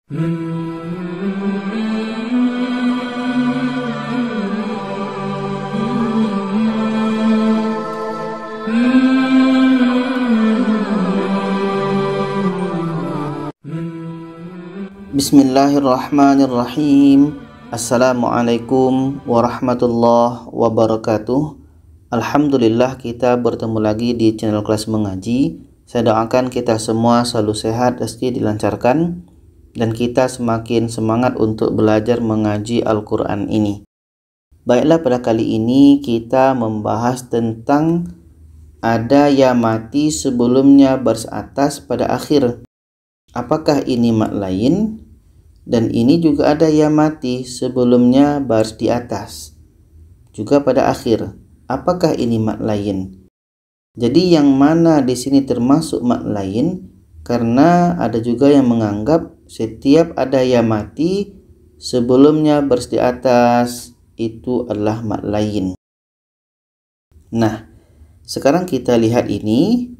Bismillahirrahmanirrahim. Assalamualaikum warahmatullahi wabarakatuh. Alhamdulillah kita bertemu lagi di channel kelas mengaji. Saya doakan kita semua selalu sehat, rezeki dilancarkan, dan kita semakin semangat untuk belajar mengaji Al-Quran ini. Baiklah, pada kali ini kita membahas tentang ada ya mati sebelumnya baris atas pada akhir. Apakah ini mat lain? Dan ini juga ada ya mati sebelumnya baris di atas, juga pada akhir. Apakah ini mat lain? Jadi yang mana di sini termasuk mat lain? Karena ada juga yang menganggap setiap ada ya mati sebelumnya baris di atas itu adalah mat lain. Nah, sekarang kita lihat ini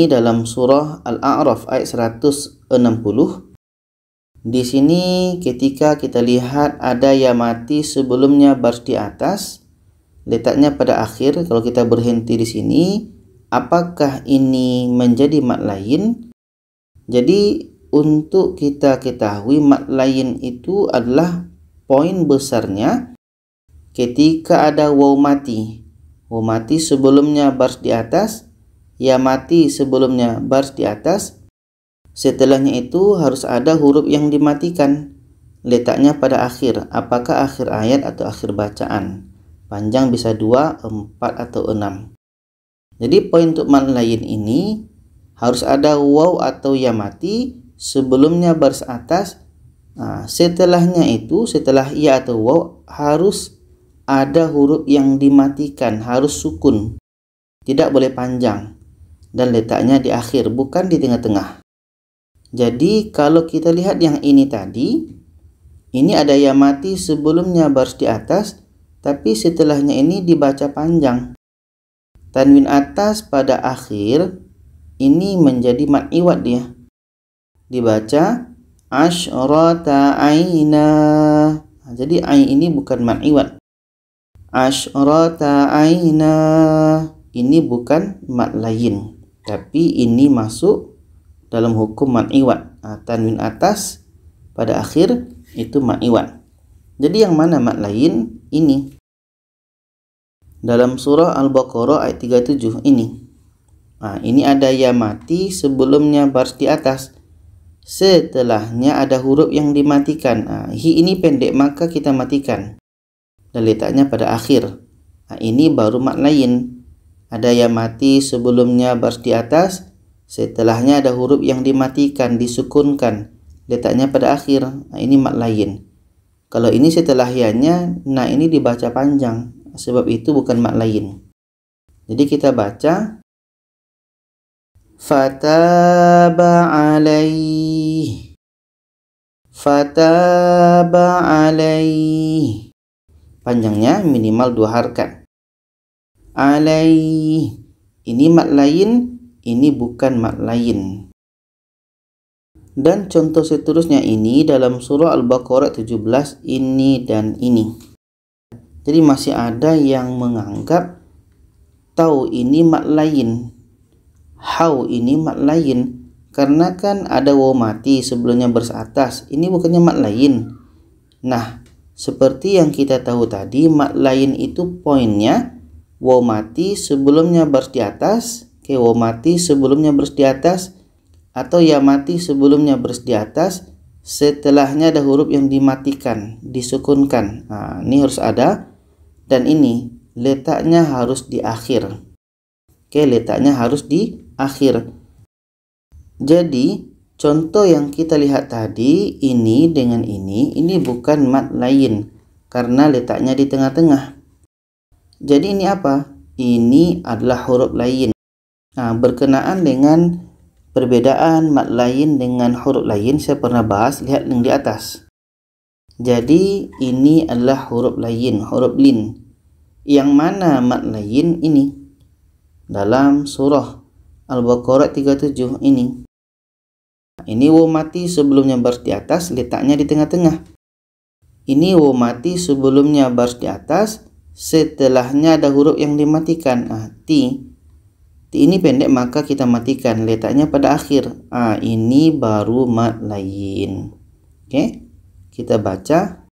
dalam surah Al-A'raf ayat 160. Di sini ketika kita lihat ada ya mati sebelumnya baris di atas, letaknya pada akhir. Kalau kita berhenti di sini, apakah ini menjadi mat lain? Jadi untuk kita ketahui mat lain itu adalah poin besarnya ketika ada waw mati. Waw mati sebelumnya baris di atas, ya mati sebelumnya baris di atas. Setelahnya itu harus ada huruf yang dimatikan. Letaknya pada akhir. Apakah akhir ayat atau akhir bacaan? Panjang bisa 2, 4, atau 6. Jadi poin untuk mat lain ini harus ada waw atau ya mati sebelumnya baris atas. Setelahnya itu, setelah ya atau waw, harus ada huruf yang dimatikan, harus sukun. Tidak boleh panjang. Dan letaknya di akhir, bukan di tengah-tengah. Jadi kalau kita lihat yang ini tadi, ini ada ya mati sebelumnya baris di atas, tapi setelahnya ini dibaca panjang. Tanwin atas pada akhir ini menjadi mat iwad dia. Dibaca asyrata aina. Jadi ain ini bukan mat iwad. Asyrata aina ini bukan mat lain, tapi ini masuk dalam hukum mat iwad. Tanwin atas pada akhir itu mat iwad. Jadi yang mana mat lain? Ini dalam surah Al-Baqarah ayat 37 ini. Ini ada ya mati sebelumnya baris di atas, setelahnya ada huruf yang dimatikan. Hi ini pendek maka kita matikan dan letaknya pada akhir. Ini baru mat lain. Ada ya mati sebelumnya baris di atas, setelahnya ada huruf yang dimatikan, disukunkan, letaknya pada akhir. Ini mat lain. Kalau ini setelah ya-nya, ini dibaca panjang. Sebab itu bukan mat lain. Jadi kita baca fataba alaih. Fataba alaih. Panjangnya minimal 2 harakat. Alaih. Ini mat lain. Ini bukan mat lain. Dan contoh seterusnya ini dalam surah Al-Baqarah 17 ini dan ini. Jadi masih ada yang menganggap tahu ini mat lain, hau ini mat lain, karena kan ada waw mati sebelumnya baris atas. Ini bukannya mat lain. Nah, seperti yang kita tahu tadi, mat lain itu poinnya waw mati sebelumnya baris di atas, waw mati sebelumnya baris di atas, atau ya mati sebelumnya baris di atas, setelahnya ada huruf yang dimatikan, disukunkan. Ini harus ada, dan ini letaknya harus di akhir. Letaknya harus di akhir. Jadi contoh yang kita lihat tadi ini dengan ini bukan mat lain karena letaknya di tengah-tengah. Jadi ini apa? Ini adalah huruf lain. Berkenaan dengan perbedaan mat lain dengan huruf lain saya pernah bahas, lihat yang di atas. Jadi ini adalah huruf lain, huruf lin. Yang mana mat lain ini? Dalam surah Al-Baqarah 37 ini. Ini waw mati sebelumnya baris di atas, letaknya di tengah-tengah. Ini waw mati sebelumnya baris di atas, setelahnya ada huruf yang dimatikan. Ti. Ti ini pendek maka kita matikan, letaknya pada akhir. Ini baru mad layin. Oke. Kita baca.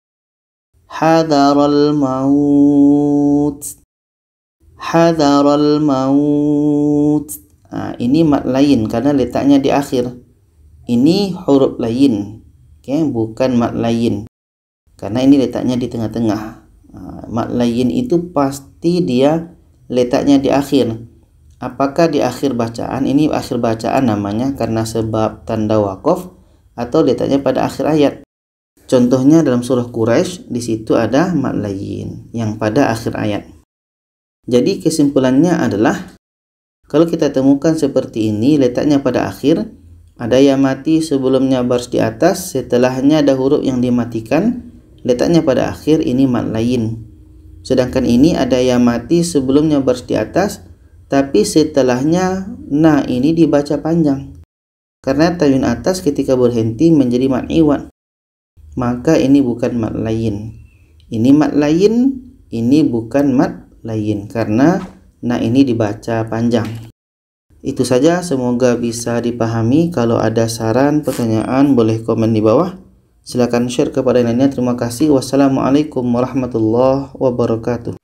Hadaral maut. Hadaral maut. Ini mad layin karena letaknya di akhir. Ini huruf layin, bukan mad layin, karena ini letaknya di tengah-tengah. Mad layin itu pasti dia letaknya di akhir. Apakah di akhir bacaan? Ini akhir bacaan namanya karena sebab tanda waqaf, atau letaknya pada akhir ayat. Contohnya dalam surah Quraisy, di situ ada mad layin yang pada akhir ayat. Jadi kesimpulannya adalah, kalau kita temukan seperti ini, letaknya pada akhir, ada ya mati sebelumnya baris di atas, setelahnya ada huruf yang dimatikan, letaknya pada akhir, ini mad layin. Sedangkan ini ada ya mati sebelumnya baris di atas, tapi setelahnya ini dibaca panjang. Karena tanwin atas ketika berhenti menjadi mad iwad. Maka ini bukan mad layin. Ini mad layin, ini bukan mad layin karena ini dibaca panjang. Itu saja, semoga bisa dipahami. Kalau ada saran, pertanyaan, boleh komen di bawah. Silakan share kepada lainnya. Terima kasih. Wassalamualaikum warahmatullahi wabarakatuh.